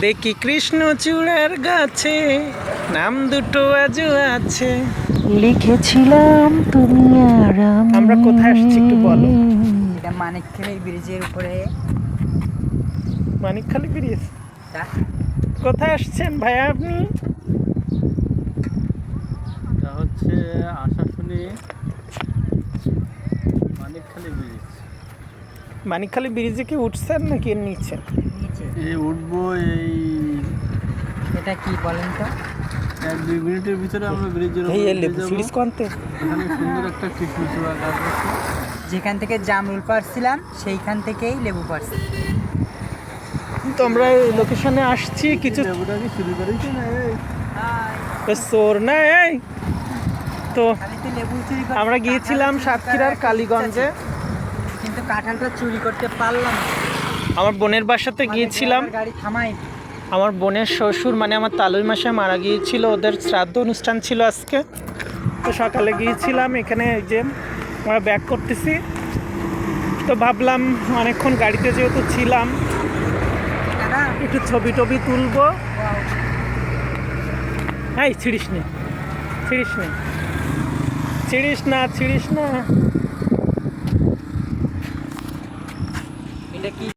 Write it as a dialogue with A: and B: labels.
A: দেখি কৃষ্ণচূড়ার গাছে নাম দুটো আজও আছে।
B: লিখেছিলাম তুমি আর আমি।
A: আমরা কোথায় আসছি একটু বলো।
B: এটা মানিকখালী ব্রিজের উপরে।
A: মানিকখালী ব্রিজ। কোথায় আসছেন ভাইয়া আপনি?
C: এটা হচ্ছে আশাশুনি মানিকখালী ব্রিজ।
A: মানিকখালী ব্রিজে কি উঠছেন নাকি নিচ্ছেন?
C: এই উঠবো এই
B: এটা কি বলেন তো?
C: 1-2 মিনিটের ভিতরে আমরা ব্রিজের
A: এই
C: উপরে
A: লেবু
C: যাবো।
A: সিরিজ কোনতে?
C: এখানে সুন্দর একটা কৃষ্ণচূড়া গাছ আছে।
B: যেখান থেকে জামরুল পাড়ছিলাম সেইখান থেকেই লেবু পাড়ছি।
A: তো আমরা এই লোকেশনে আসছি কিছু
C: লেবুটা কি চুরি করেছে না?
A: চোর না এই তো
B: খালিতে লেবু চুরি করে
A: আমরা গিয়েছিলাম
B: কাঁঠাল চুরি
A: সাতক্ষীরার
B: করার
A: কালীগঞ্জে।
B: কিন্তু কাঁঠালটা চুরি করতে পারলাম না।
A: আমার বোনের বাসাতে
B: আমাদের
A: গিয়েছিলাম।
B: driver গাড়ি থামাই।
A: আমার বোনের শ্বশুর মানে আমার তালুই মাসে মারা গিয়েছিল, ওদের শ্রাদ্ধ অনুষ্ঠান ছিল আজকে। তো সকালে গিয়েছিলাম, এখানে এই যে আমরা ব্যাক করতেছি। তো ভাবলাম অনেকক্ষণ গাড়িতে যেহেতু ছিলাম
B: দাদা
A: একটু ছবি টবি তুলবো। হ্যাঁ ছিড়িস নে, ছিড়িস নে, ছিড়িস না, ছিড়িস না।
B: এটা কি